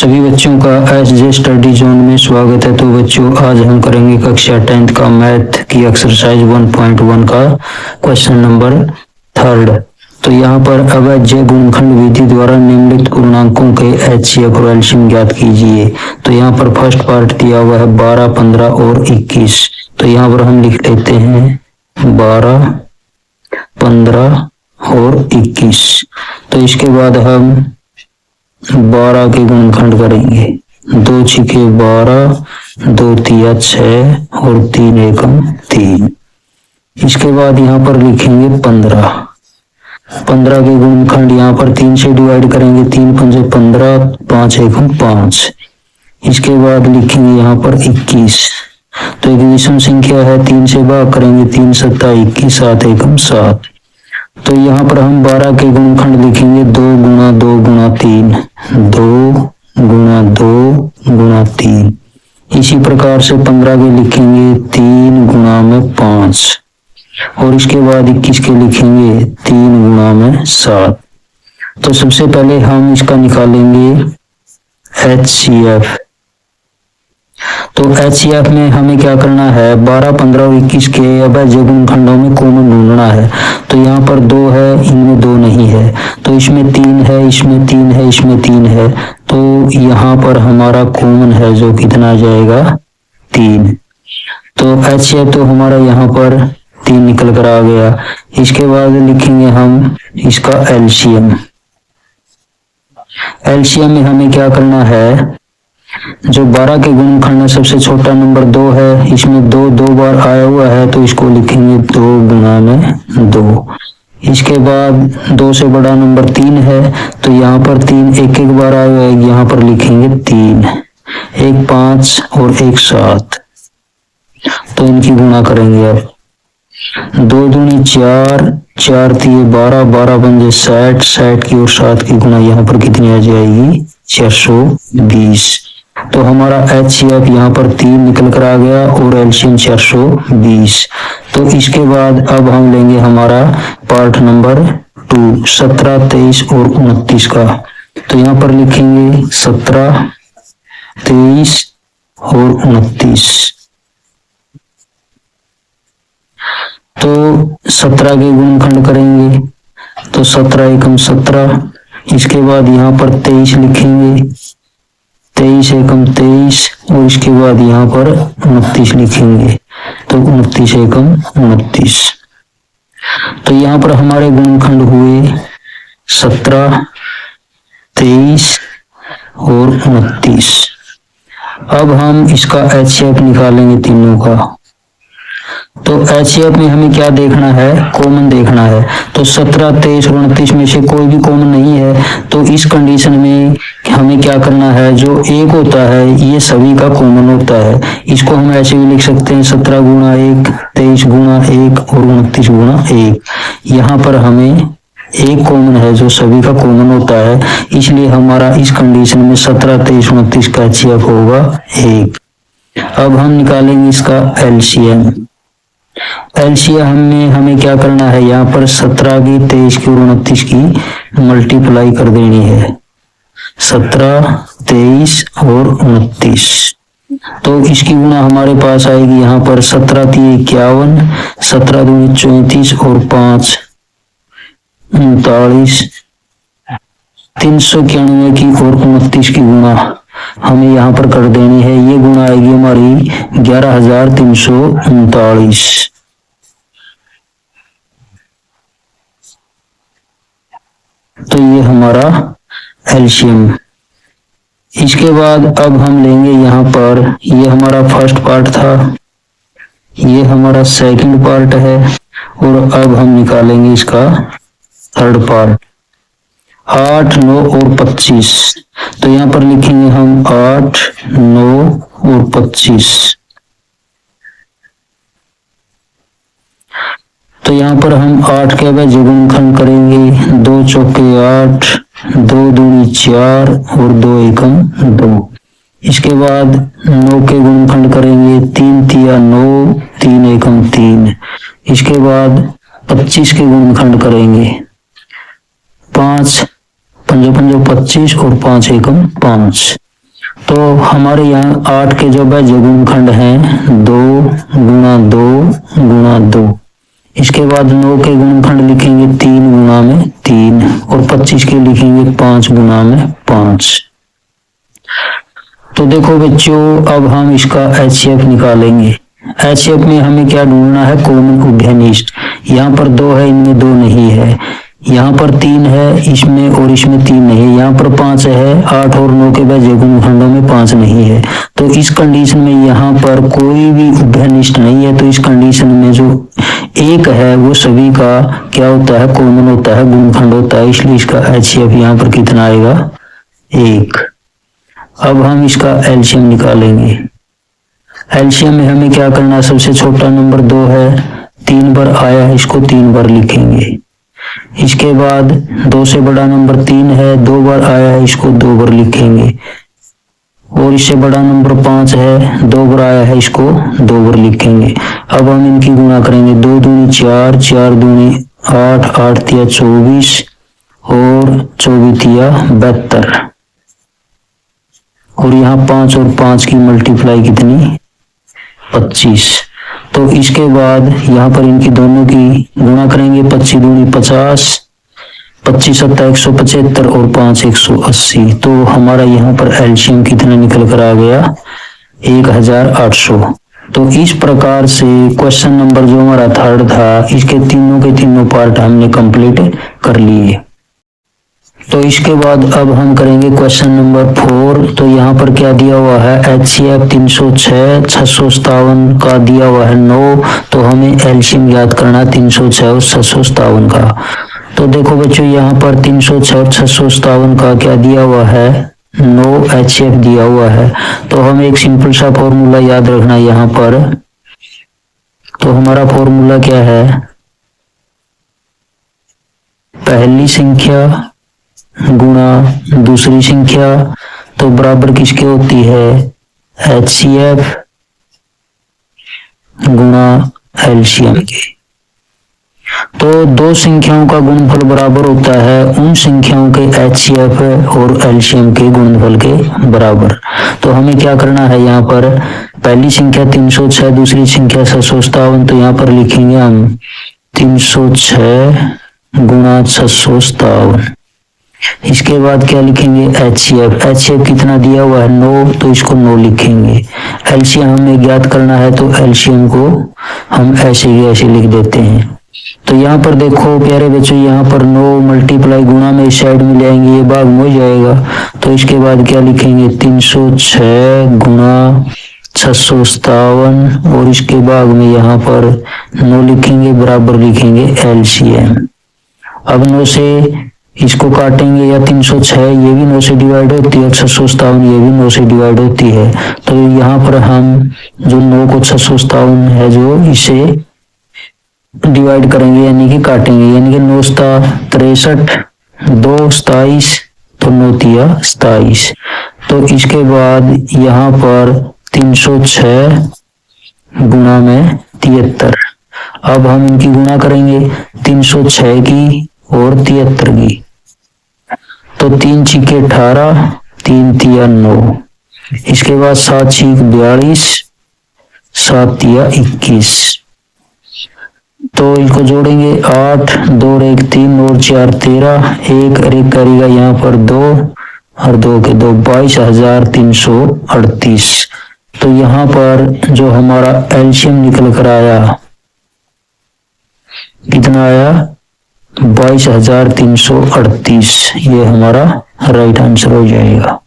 सभी बच्चों का एसजे स्टडी जोन में स्वागत है। तो बच्चों, आज हम करेंगे कक्षा 10th का मैथ की एक्सरसाइज 1.1 का क्वेश्चन नंबर 3। तो यहाँ पर अवैज्य गुणनखंड विधि द्वारा निम्नलिखित पूर्णांकों के एचसीएफ और एलसीएम ज्ञात कीजिए। तो यहाँ पर फर्स्ट पार्ट दिया हुआ है 12, 15 और 21। तो यहाँ पर हम लिख लेते हैं 12, 15 और 21। तो इसके बाद हम 12 के गुणनखंड करेंगे। 2 छिके 12, 2 तिया 6 और 3 एकम 3। इसके बाद यहाँ पर लिखेंगे 15। 15 के गुणनखंड यहाँ पर 3 से डिवाइड करेंगे। 3 पंजे 15, 5 एकम 5। इसके बाद लिखेंगे यहाँ पर 21। तो एक विषम संख्या है, 3 से भाग करेंगे। 3 सत्ता 21, 7 एकम 7। तो यहाँ पर हम 12 के गुणनखंड लिखेंगे 2 गुणा 2 गुणा 3, 2 गुणा 2 गुणा 3। इसी प्रकार से 15 के लिखेंगे 3 गुणा में 5 और इसके बाद 21 के लिखेंगे 3 गुणा में 7। तो सबसे पहले हम इसका निकालेंगे एचसीएफ। तो एचसीएफ में हमें क्या करना है, 12, 15 और 21 के अवैज्य गुणनखंडों में कॉमन ढूंढना है। तो यहाँ पर 2 है, इनमें 2 नहीं है। तो इसमें 3 है, इसमें 3 है, इसमें 3 है। तो यहाँ पर हमारा कॉमन है जो कितना आ जाएगा, 3। तो एचसीएफ तो हमारा यहाँ पर 3 निकल कर आ गया। इसके बाद लिखेंगे हम इसका एलसीएम। एलसीएम में हमें क्या करना है, जो 12 के गुणनखंड में सबसे छोटा नंबर 2 है, इसमें 2 दो बार आया हुआ है तो इसको लिखेंगे 2 गुणा में 2। इसके बाद 2 से बड़ा नंबर 3 है तो यहाँ पर 3 एक एक बार आया हुआ है, यहाँ पर लिखेंगे 3। 1 5 और 1 7। तो इनकी गुणा करेंगे अब। 2 दूनी 4, 4 तिये 12, 12 पंजे 60, 60 की और 7 की गुणा यहाँ पर कितनी आ जाएगी, 420। तो हमारा एचसीएफ यहाँ पर 3 निकल कर आ गया और एलसीएम 420। तो इसके बाद अब हम लेंगे हमारा पार्ट नंबर 2, 17, 23 और 29 का। तो यहाँ पर लिखेंगे 17, 23 और 29। तो 17 के गुणनखंड करेंगे तो 17 एकम 17। इसके बाद यहाँ पर 23 लिखेंगे, 23 एकम 23 और इसके बाद यहाँ पर 29 लिखेंगे तो 29 एकम 29। तो यहाँ पर हमारे गुणनखंड हुए 17, 23 और 29। अब हम इसका एचसीएफ निकालेंगे तीनों का। तो एचसीएफ में हमें क्या देखना है, कॉमन देखना है। तो 17, 23 और 29 में से कोई भी कॉमन नहीं है। तो इस कंडीशन में हमें क्या करना है, जो एक होता है ये सभी का कॉमन होता है। इसको हम ऐसे भी लिख सकते हैं 17 गुणा 1, 23 गुणा 1 और 29 गुणा 1। यहाँ पर हमें एक कॉमन है जो सभी का कॉमन होता है, इसलिए हमारा इस कंडीशन में 17, 23, 29 का एचसीएफ होगा 1। अब हम निकालेंगे इसका एलसीएम। एलसीएम में हमें क्या करना है, यहाँ पर 17 की, 23 की और 29 की मल्टीप्लाई कर देनी है। 17, 23 और 29। तो इसकी गुणा हमारे पास आएगी यहाँ पर 17 3 51, 17 दूनी 34 और 5 39, 391 की और 29 की गुणा हमें यहाँ पर कर देनी है। ये गुणा आएगी हमारी 11,339। तो ये हमारा एलसीएम। इसके बाद अब हम लेंगे यहाँ पर, ये हमारा फर्स्ट पार्ट था, ये हमारा सेकंड पार्ट है और अब हम निकालेंगे इसका थर्ड पार्ट। 8, 9 और 25। तो यहाँ पर लिखेंगे हम 8, 9 और 25। तो यहाँ पर हम 8 के अवैज्य गुणनखंड करेंगे। 2 चौके 8, 2 दूनी 4 और 2 एकम 2। इसके बाद 9 के गुणनखंड करेंगे। 3 तिया 9, 3 एकम 3। इसके बाद 25 के गुणनखंड करेंगे। 5 पंजो पंजो 25 और 5 एकम 5। तो हमारे यहाँ 8 के जो भाज्य गुणनखंड हैं 2 गुणा 2 गुणा 2। इसके बाद 9 के गुणनखंड लिखेंगे 3 गुणा में 3 और 25 के लिखेंगे 5 गुणा में 5। तो देखो बच्चों, अब हम इसका HCF निकालेंगे। HCF में हमें क्या ढूंढना है? कॉमन उभयनिष्ठ। यहाँ पर 2 है, इनमें 2 नहीं है। यहाँ पर 3 है, इसमें और इसमें 3 नहीं है। यहाँ पर 5 है, 8 और 9 के भाज्य गुणनखंडों में 5 नहीं है। तो इस कंडीशन में यहाँ पर कोई भी उभयनिष्ठ नहीं है। तो इस कंडीशन में जो एक है वो सभी का क्या होता है? कॉमन होता है, गुणनखंड होता है। इसलिए इसका HCF यहाँ पर कितना आएगा? 1। अब हम इसका एलसीएम निकालेंगे। एलसीएम में हमें क्या करना है? सबसे छोटा नंबर 2 है, 3 बार आया है, इसको 3 बार लिखेंगे। इसके बाद 2 से बड़ा नंबर 3 है, 2 बार आया है, इसको 2 बार लिखेंगे। और इससे बड़ा नंबर 5 है, 2 बार आया है, इसको 2 बार लिखेंगे। अब हम इनकी गुणा करेंगे। 2 दूनी 4, 4 दूनी 8, 8 तिया 24 और 24 तिया 72। और यहाँ 5 और 5 की मल्टीप्लाई कितनी? 25। तो इसके बाद यहाँ पर इनकी दोनों की गुणा करेंगे। 25 दूनी 50, 25 सत्ता 175 और 5 180। तो हमारा यहाँ पर एलसीएम कितना निकल कर आ गया? 1800। तो इस प्रकार से क्वेश्चन नंबर जो हमारा 3rd था, इसके तीनों के तीनों पार्ट हमने कंप्लीट कर लिए। तो इसके बाद अब हम करेंगे क्वेश्चन नंबर 4। तो यहाँ पर क्या दिया हुआ है? HCF 306, 657 का दिया हुआ है 9। तो हमें एलसीएम याद करना 306 और 657 का। तो देखो बच्चों, यहाँ पर 306 और 657 का क्या दिया हुआ है? 9 HCF दिया हुआ है। तो हमें एक सिंपल सा फॉर्मूला याद रखना यहाँ पर। तो हमारा फॉर्मूला क्या है? पहली संख्या गुणा दूसरी संख्या तो बराबर किसके होती है? HCF गुणा एलसीएम के। तो दो संख्याओं का गुणनफल बराबर होता है उन संख्याओं के HCF और एलसीएम के गुणनफल के बराबर। तो हमें क्या करना है? यहाँ पर पहली संख्या 306, दूसरी संख्या 657। तो यहाँ पर लिखेंगे हम 306 गुणा 657। इसके बाद क्या लिखेंगे? HCF कितना दिया हुआ है? 9। तो इसको 9 लिखेंगे। एलसीएम हमें ज्ञात करना है, तो एलसीएम को हम ऐसे ही ऐसे लिख देते हैं। तो यहाँ पर देखो प्यारे बच्चों, यहाँ पर 9 मल्टीप्लाई गुणा में इस साइड में ले आएंगे, ये भाग में हो जाएगा। तो इसके बाद क्या लिखेंगे? 306 गुणा 657 और इसके भाग में यहाँ पर 9 लिखेंगे, बराबर लिखेंगे एलसीएम। अब 9 से इसको काटेंगे, या 306 ये भी 9 से डिवाइड होती है, 657 ये भी 9 से डिवाइड होती है। तो यहाँ पर हम जो 9 को 657 है जो इसे डिवाइड करेंगे, यानी कि काटेंगे। यानी कि 9 63, 2 27, तो 9 तिया 27। तो इसके बाद यहाँ पर 306 गुणा में 73। अब हम इनकी गुणा करेंगे, 306 की और 73 की। तो 3 छिके 18, 3 तिया 9। इसके बाद 7 छिक 42, 7 तिया 21। तो इसको जोड़ेंगे 8, 2 और 1 3 और 4 13, 1 और 1 करेगा यहाँ पर 2 और 2 के 2, 22,338। तो यहाँ पर जो हमारा एलसीएम निकल कर आया, कितना आया? 22,338। ये हमारा राइट आंसर हो जाएगा।